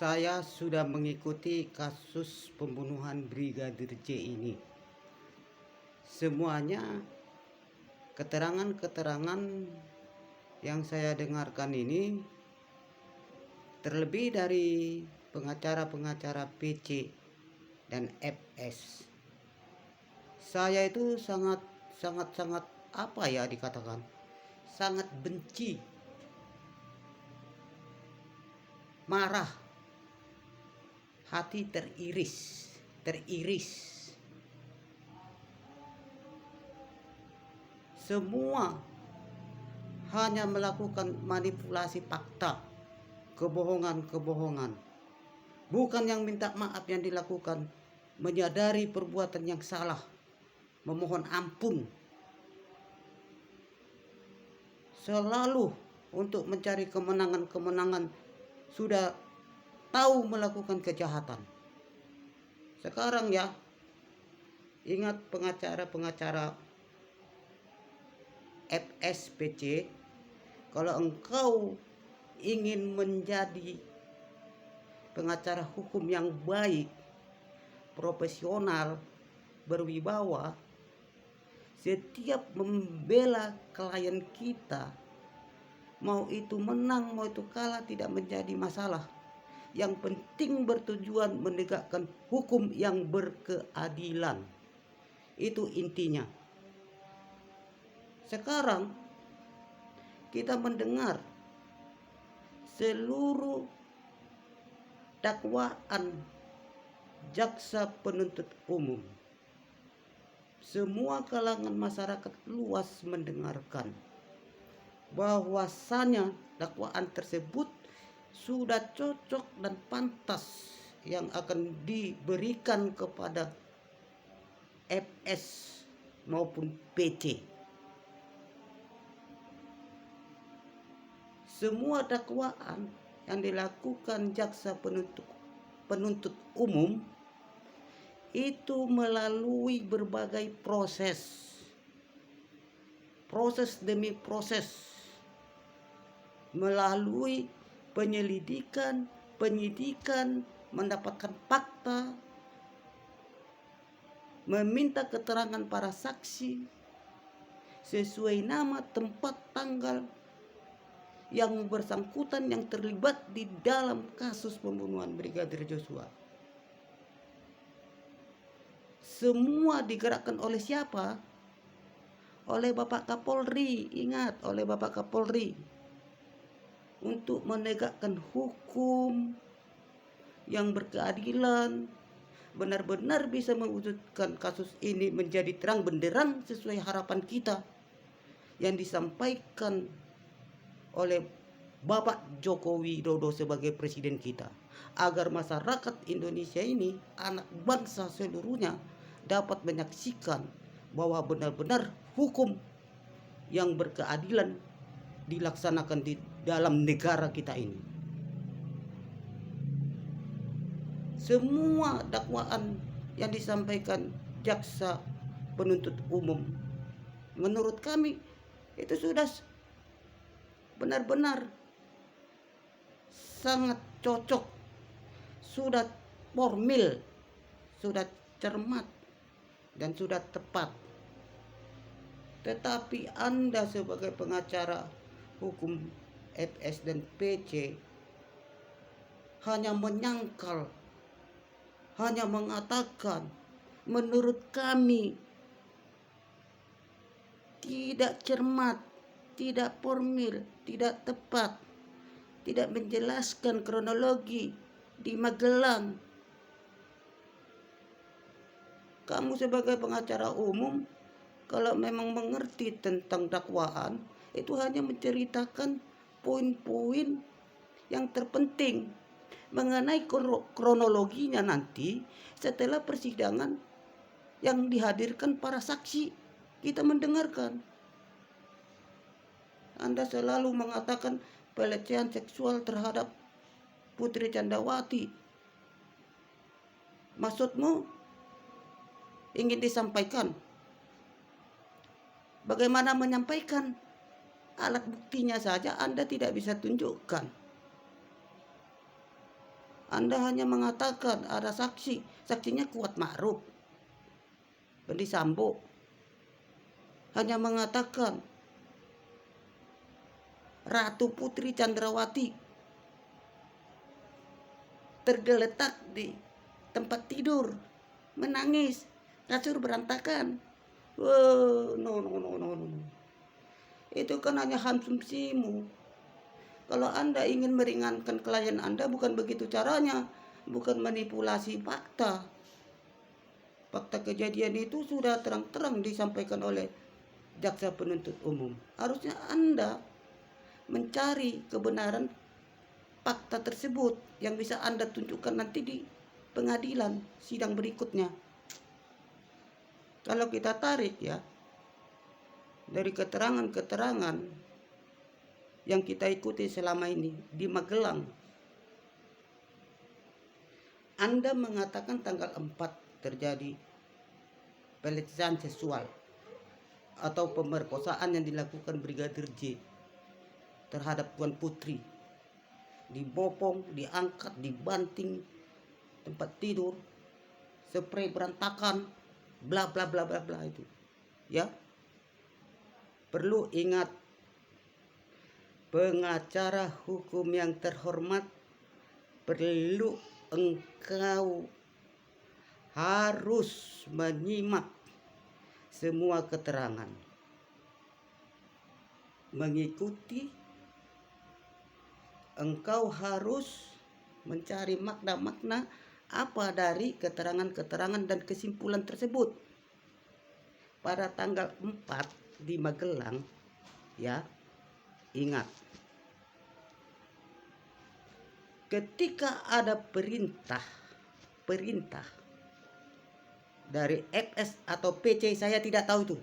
Saya sudah mengikuti kasus pembunuhan Brigadir J ini. Semuanya keterangan-keterangan yang saya dengarkan ini, terlebih dari pengacara-pengacara PC dan FS. Saya itu sangat apa ya dikatakan, sangat benci, marah, hati teriris. Semua hanya melakukan manipulasi fakta, kebohongan. Bukan yang minta maaf yang dilakukan, menyadari perbuatan yang salah, memohon ampun. Selalu untuk mencari kemenangan, sudah tahu melakukan kejahatan. Sekarang ya, ingat pengacara-pengacara FSPC, kalau engkau ingin menjadi pengacara hukum yang baik, profesional, berwibawa, setiap membela klien kita, mau itu menang mau itu kalah tidak menjadi masalah. Yang penting bertujuan menegakkan hukum yang berkeadilan. Itu intinya. Sekarang kita mendengar seluruh dakwaan jaksa penuntut umum. Semua kalangan masyarakat luas mendengarkan bahwasanya dakwaan tersebut sudah cocok dan pantas yang akan diberikan kepada FS maupun PC. Semua dakwaan yang dilakukan jaksa penuntut umum itu melalui berbagai proses demi proses, melalui penyelidikan, penyidikan, mendapatkan fakta, meminta keterangan para saksi sesuai nama, tempat, tanggal yang bersangkutan yang terlibat di dalam kasus pembunuhan Brigadir Joshua. Semua digerakkan oleh siapa? Oleh Bapak Kapolri. Ingat, oleh Bapak Kapolri, untuk menegakkan hukum yang berkeadilan, benar-benar bisa mewujudkan kasus ini menjadi terang benderang sesuai harapan kita yang disampaikan oleh Bapak Joko Widodo sebagai presiden kita, agar masyarakat Indonesia ini, anak bangsa seluruhnya, dapat menyaksikan bahwa benar-benar hukum yang berkeadilan dilaksanakan di dalam negara kita ini. Semua dakwaan yang disampaikan jaksa penuntut umum, menurut kami itu sudah benar-benar sangat cocok, sudah formil, sudah cermat, dan sudah tepat. Tetapi Anda sebagai pengacara hukum FS dan PC hanya menyangkal, hanya mengatakan menurut kami tidak cermat, tidak formil, tidak tepat, tidak menjelaskan kronologi di Magelang. Kamu sebagai pengacara umum, kalau memang mengerti tentang dakwaan, itu hanya menceritakan poin-poin yang terpenting mengenai kronologinya nanti setelah persidangan yang dihadirkan para saksi. Kita mendengarkan. Anda selalu mengatakan pelecehan seksual terhadap Putri Candrawati. Maksudmu ingin disampaikan? Bagaimana menyampaikan? Alat buktinya saja Anda tidak bisa tunjukkan. Anda hanya mengatakan ada saksi, saksinya Kuat Ma'ruf, Ferdy Sambo. Hanya mengatakan Ratu Putri Chandrawati tergeletak di tempat tidur, menangis, kasur berantakan. Wow, no. Itu kan hanya asumsimu. Kalau Anda ingin meringankan klien Anda, bukan begitu caranya. Bukan manipulasi fakta. Fakta kejadian itu sudah terang-terang disampaikan oleh jaksa penuntut umum. Harusnya Anda mencari kebenaran fakta tersebut yang bisa Anda tunjukkan nanti di pengadilan sidang berikutnya. Kalau kita tarik ya, dari keterangan-keterangan yang kita ikuti selama ini di Magelang, Anda mengatakan tanggal 4 terjadi pelecehan seksual atau pemerkosaan yang dilakukan Brigadir J terhadap Tuan Putri, dibopong, diangkat, dibanting tempat tidur, spray berantakan, bla bla bla bla bla itu. Ya. Perlu ingat, pengacara hukum yang terhormat, perlu engkau harus menyimak semua keterangan, mengikuti. Engkau harus mencari makna-makna apa dari keterangan-keterangan dan kesimpulan tersebut. Pada tanggal 4 di Magelang, ya, ingat, ketika ada perintah dari FS atau PC, saya tidak tahu tuh,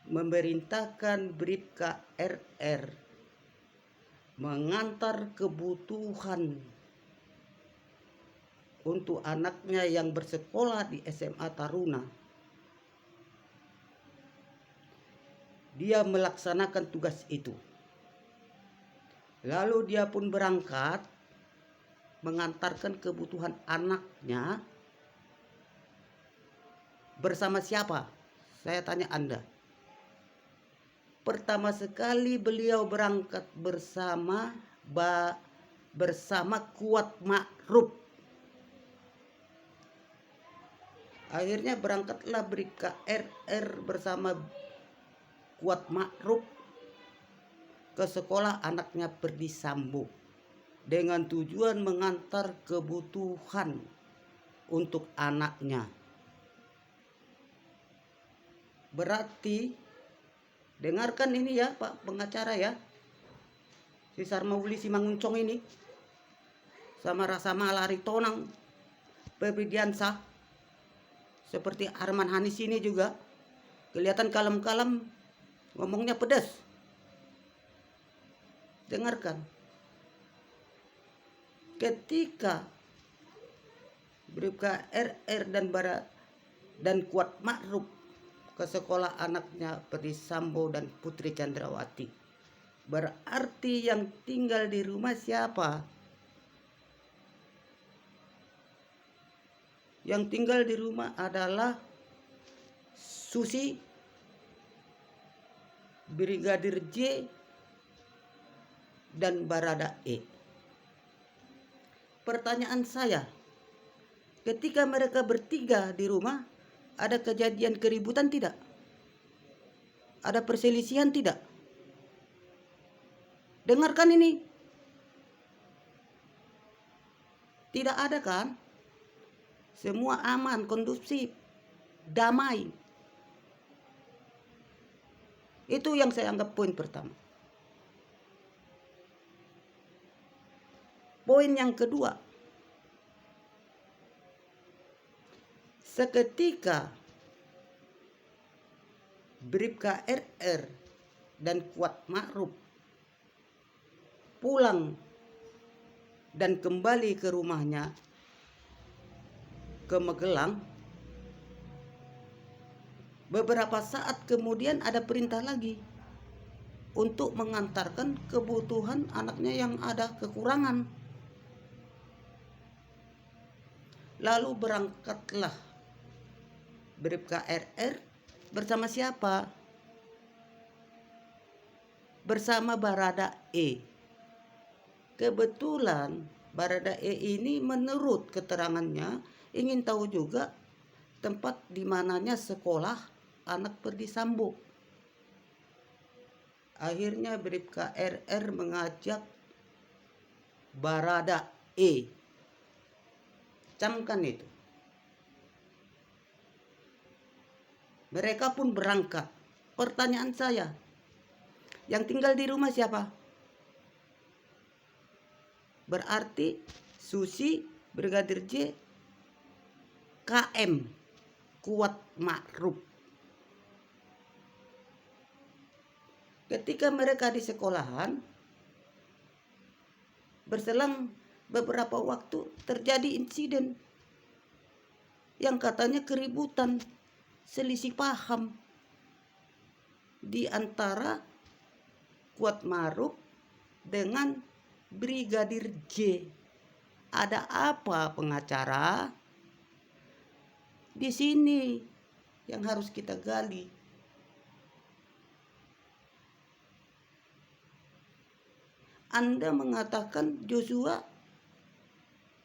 memerintahkan Bribka RR mengantar kebutuhan untuk anaknya yang bersekolah di SMA Taruna. Dia melaksanakan tugas itu. Lalu dia pun berangkat mengantarkan kebutuhan anaknya bersama siapa? Saya tanya Anda. Pertama sekali beliau berangkat bersama Kuat Ma'ruf. Akhirnya berangkatlah Bribka RR bersama Kuat Ma'ruf ke sekolah anaknya Ferdy Sambo dengan tujuan mengantar kebutuhan untuk anaknya. Berarti dengarkan ini ya Pak pengacara ya, si Sarmauli Simanguncong ini sama Rasa Malari Tonang Febridiansah, seperti Arman Hanis ini juga kelihatan kalem-kalem, ngomongnya pedas. Dengarkan, ketika Bribka RR dan Kuat Ma'ruf ke sekolah anaknya Ferdy Sambo dan Putri Chandrawati, berarti yang tinggal di rumah siapa? Yang tinggal di rumah adalah Susi, Brigadir J, dan Baradae. Pertanyaan saya, ketika mereka bertiga di rumah, ada kejadian keributan tidak? Ada perselisihan tidak? Dengarkan ini. Tidak ada kan? Semua aman, kondusif, damai. Itu yang saya anggap poin pertama. Poin yang kedua, seketika Bribka RR dan Kuat Ma'ruf pulang dan kembali ke rumahnya ke Magelang, beberapa saat kemudian ada perintah lagi untuk mengantarkan kebutuhan anaknya yang ada kekurangan. Lalu berangkatlah Bribka RR bersama siapa? Bersama Barada E. Kebetulan Barada E ini menurut keterangannya ingin tahu juga tempat di mananya sekolah anak Ferdi Sambo. Akhirnya Bribka RR mengajak Barada E. Camkan itu. Mereka pun berangkat. Pertanyaan saya, yang tinggal di rumah siapa? Berarti Susi, Brigadir J, KM, Kuat Ma'ruf. Ketika mereka di sekolahan, berselang beberapa waktu terjadi insiden yang katanya keributan, selisih paham di antara Kuat Ma'ruf dengan Brigadir J. Ada apa pengacara? Di sini yang harus kita gali. Anda mengatakan Joshua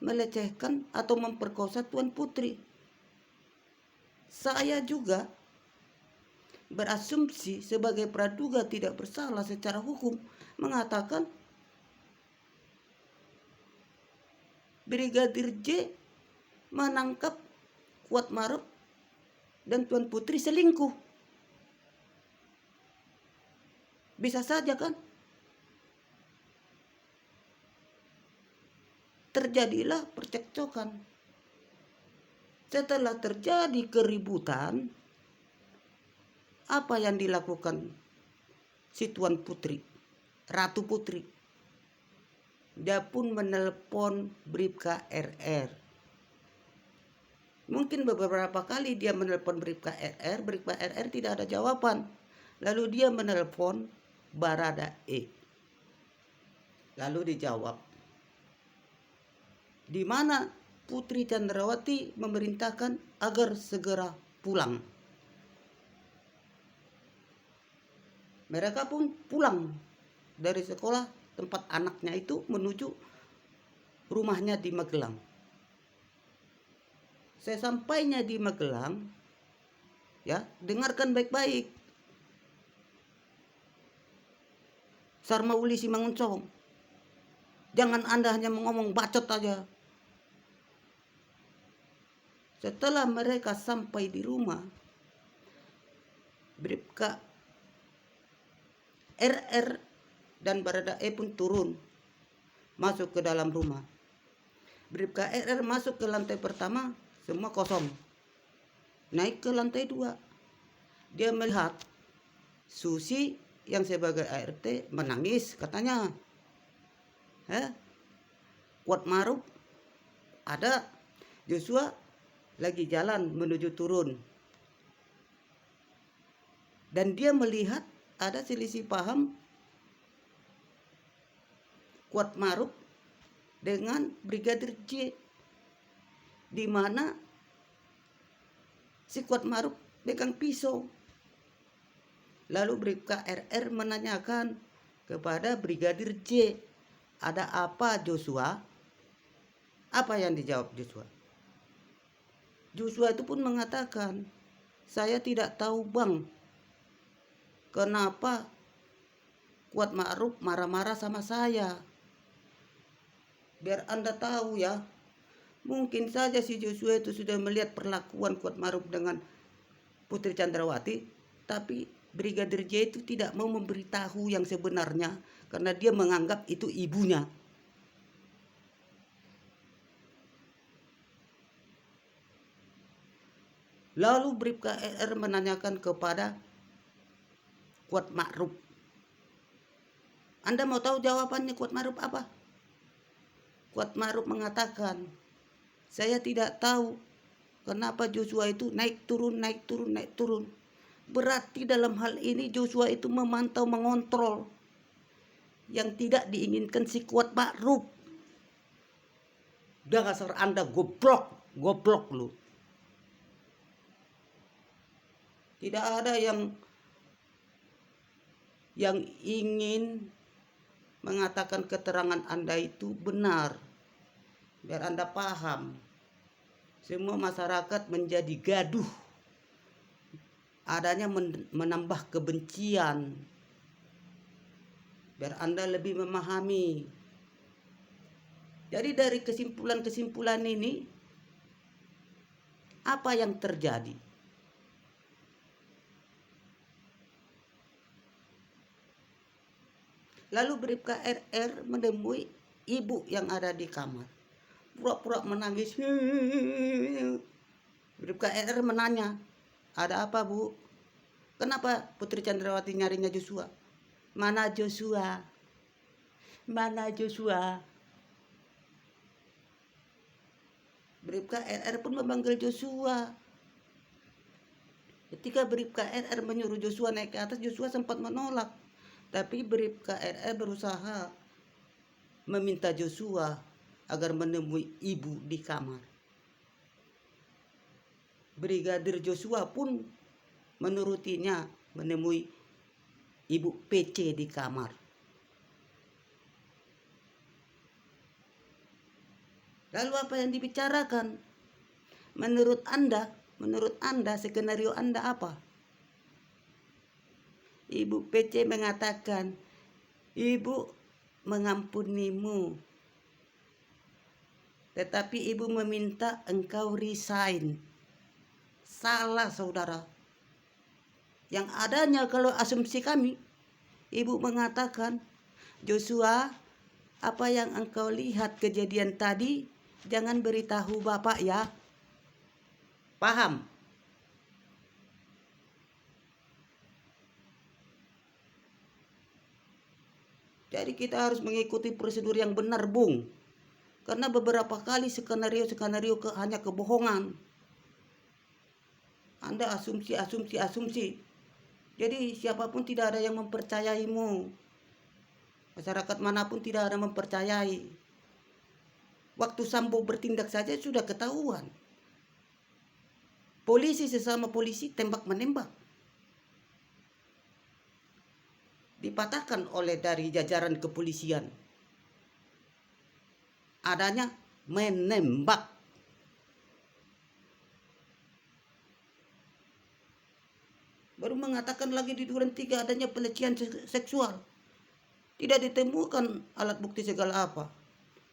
melecehkan atau memperkosa Tuan Putri. Saya juga berasumsi sebagai praduga tidak bersalah secara hukum mengatakan Brigadir J menangkap Kuat Ma'ruf dan Tuan Putri selingkuh. Bisa saja kan? Terjadilah percekcokan. Setelah terjadi keributan, apa yang dilakukan si Tuan Putri, Ratu Putri? Dia pun menelpon Bribka RR. Mungkin beberapa kali dia menelpon Bribka RR tidak ada jawaban. Lalu dia menelpon Barada E. Lalu dijawab, di mana Putri Chandrawati memerintahkan agar segera pulang. Mereka pun pulang dari sekolah tempat anaknya itu menuju rumahnya di Magelang. Sesampainya di Magelang, ya, dengarkan baik-baik. Sarmauli Simanguncong. Jangan Anda hanya ngomong bacot aja. Setelah mereka sampai di rumah, Bribka RR dan Barada E pun turun masuk ke dalam rumah. Bribka RR masuk ke lantai pertama, semua kosong. Naik ke lantai 2. Dia melihat Susi yang sebagai ART menangis katanya. Kuat Ma'ruf ada, Joshua lagi jalan menuju turun. Dan dia melihat ada selisih paham Kuat Ma'ruf dengan Brigadir J, di mana si Kuat Ma'ruf pegang pisau. Lalu Bribka RR menanyakan kepada Brigadir J, ada apa Joshua? Apa yang dijawab Joshua? Joshua itu pun mengatakan, saya tidak tahu bang, kenapa Kuat Ma'ruf marah-marah sama saya. Biar Anda tahu ya, mungkin saja si Joshua itu sudah melihat perlakuan Kuat Ma'ruf dengan Putri Chandrawati, tapi Brigadir J itu tidak mau memberitahu yang sebenarnya karena dia menganggap itu ibunya. Lalu Bribka RR menanyakan kepada Kuat Ma'ruf, Anda mau tahu jawabannya Kuat Ma'ruf apa? Kuat Ma'ruf mengatakan, saya tidak tahu kenapa Joshua itu naik turun. Berarti dalam hal ini Joshua itu memantau, mengontrol yang tidak diinginkan si Kuat Ma'ruf. Dasar Anda goblok. Goblok lu. Tidak ada yang ingin mengatakan keterangan Anda itu benar. Biar Anda paham. Semua masyarakat menjadi gaduh. Adanya menambah kebencian. Biar Anda lebih memahami. Jadi dari kesimpulan-kesimpulan ini, apa yang terjadi? Lalu Bribka RR menemui ibu yang ada di kamar. Pura-pura menangis. Bribka RR menanya, ada apa bu? Kenapa Putri Chandrawati nyarinya Joshua? Mana Joshua? Mana Joshua? Bribka RR pun memanggil Joshua. Ketika Bribka RR menyuruh Joshua naik ke atas, Joshua sempat menolak. Tapi Bribka RR berusaha meminta Joshua agar menemui ibu di kamar. Brigadir Joshua pun menurutinya menemui ibu PC di kamar. Lalu apa yang dibicarakan? Menurut Anda skenario Anda apa? Ibu PC mengatakan, ibu mengampunimu, tetapi ibu meminta engkau resign. Salah saudara. Yang adanya kalau asumsi kami, ibu mengatakan, Joshua, apa yang engkau lihat kejadian tadi, jangan beritahu bapak ya. Paham? Jadi kita harus mengikuti prosedur yang benar, Bung. Karena beberapa kali skenario hanya kebohongan. Anda asumsi. Jadi siapapun tidak ada yang mempercayaimu. Masyarakat manapun tidak ada yang mempercayai. Waktu Sambo bertindak saja sudah ketahuan. Polisi sesama polisi tembak-menembak. Dipatahkan oleh dari jajaran kepolisian. Adanya menembak. Baru mengatakan lagi di Duren 3 adanya pelecehan seksual. Tidak ditemukan alat bukti segala apa.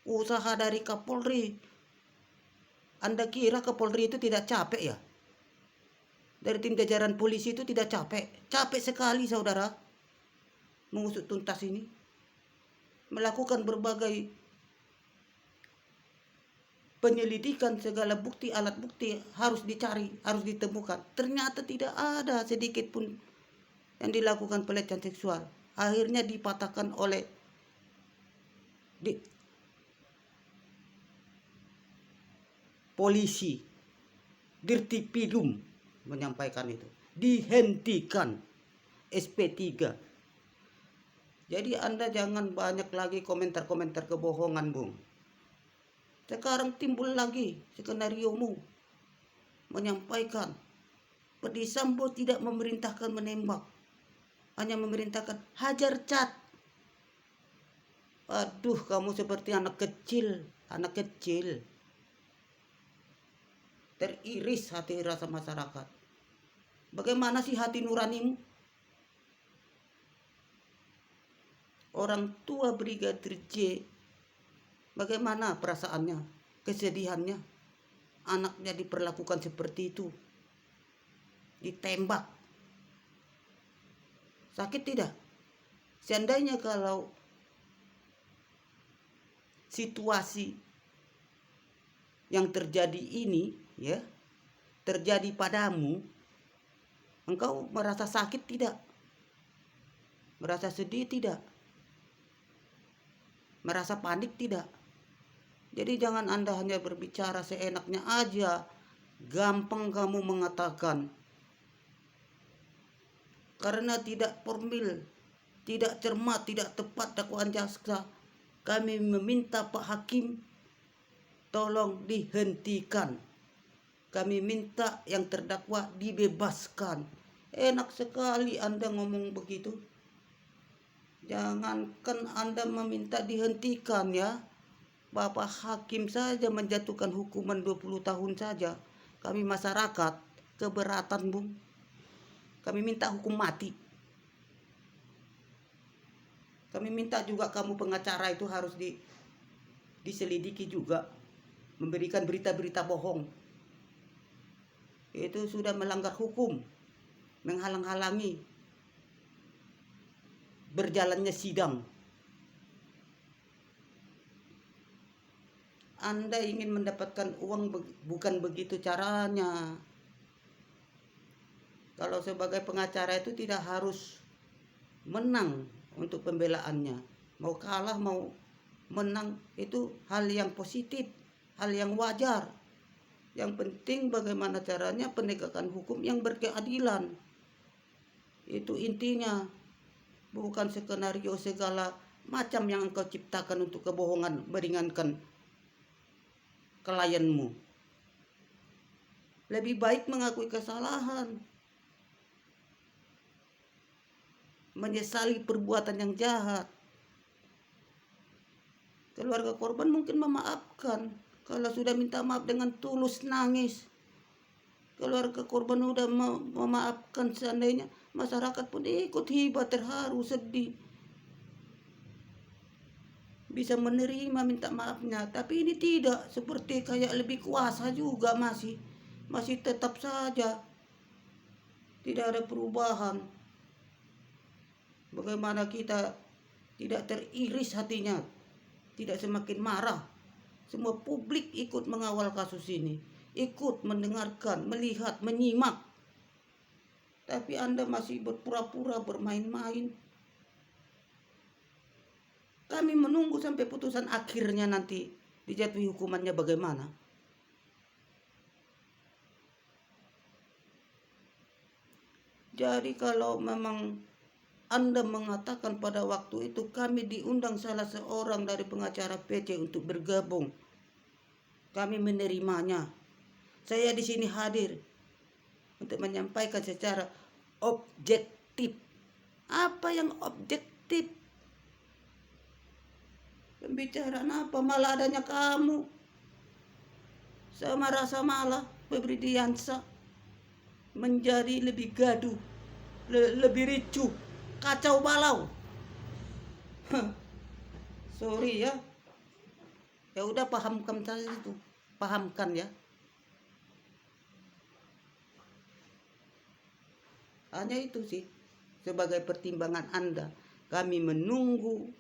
Usaha dari Kapolri. Anda kira Kapolri itu tidak capek ya? Dari tim jajaran polisi itu tidak capek. Capek sekali saudara. Mengusut tuntas ini. Melakukan berbagai penyelidikan, segala bukti, alat bukti harus dicari, harus ditemukan. Ternyata tidak ada sedikit pun yang dilakukan pelecehan seksual. Akhirnya dipatahkan oleh polisi. Dirtipidum menyampaikan itu. Dihentikan SP3. Jadi Anda jangan banyak lagi komentar-komentar kebohongan, Bung. Sekarang timbul lagi skenariomu menyampaikan Ferdy Sambo tidak memerintahkan menembak, hanya memerintahkan hajar cat. Aduh, kamu seperti anak kecil. Teriris hati rasa masyarakat. Bagaimana sih hati nuranimu? Orang tua Brigadir J, bagaimana perasaannya, kesedihannya? Anaknya diperlakukan seperti itu. Ditembak. Sakit tidak? Seandainya kalau situasi yang terjadi ini ya terjadi padamu, engkau merasa sakit tidak? Merasa sedih tidak? Merasa panik tidak? Jadi jangan Anda hanya berbicara seenaknya aja. Gampang kamu mengatakan. Karena tidak formil, tidak cermat, tidak tepat dakwaan jaksa, kami meminta Pak Hakim tolong dihentikan. Kami minta yang terdakwa dibebaskan. Enak sekali Anda ngomong begitu. Jangankan Anda meminta dihentikan ya. Bapak hakim saja menjatuhkan hukuman 20 tahun saja. Kami masyarakat keberatan, Bung. Kami minta hukum mati. Kami minta juga kamu pengacara itu harus diselidiki juga. Memberikan berita-berita bohong. Itu sudah melanggar hukum. Menghalang-halangi berjalannya sidang. Anda ingin mendapatkan uang, bukan begitu caranya. Kalau sebagai pengacara itu tidak harus menang untuk pembelaannya. Mau kalah mau menang itu hal yang positif, hal yang wajar. Yang penting bagaimana caranya penegakan hukum yang berkeadilan. Itu intinya. Bukan skenario segala macam yang engkau ciptakan untuk kebohongan meringankan klienmu. Lebih baik mengakui kesalahan, menyesali perbuatan yang jahat. Keluarga korban mungkin memaafkan kalau sudah minta maaf dengan tulus nangis. Keluarga korban sudah memaafkan, seandainya masyarakat pun ikut hibah, terharu, sedih, bisa menerima minta maafnya. Tapi ini tidak, seperti kayak lebih kuasa juga, masih tetap saja tidak ada perubahan. Bagaimana kita tidak teriris hatinya, tidak semakin marah. Semua publik ikut mengawal kasus ini, ikut mendengarkan, melihat, menyimak. Tapi Anda masih berpura-pura bermain-main. Kami menunggu sampai putusan akhirnya nanti dijatuhi hukumannya bagaimana. Jadi kalau memang Anda mengatakan pada waktu itu kami diundang salah seorang dari pengacara PC untuk bergabung, kami menerimanya. Saya di sini hadir untuk menyampaikan secara objektif. Apa yang objektif? Pembicaraan apa? Malah adanya kamu sama rasa malah Febri Diansyah menjadi lebih gaduh, lebih ricuh, kacau balau. Sorry ya. Ya udah, pahamkan saja itu. Pahamkan ya. Hanya itu sih sebagai pertimbangan Anda. Kami menunggu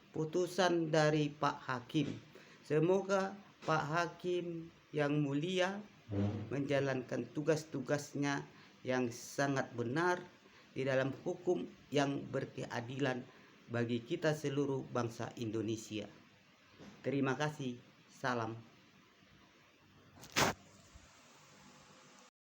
putusan dari Pak Hakim. Semoga Pak Hakim yang mulia menjalankan tugas-tugasnya yang sangat benar di dalam hukum yang berkeadilan bagi kita seluruh bangsa Indonesia. Terima kasih. Salam.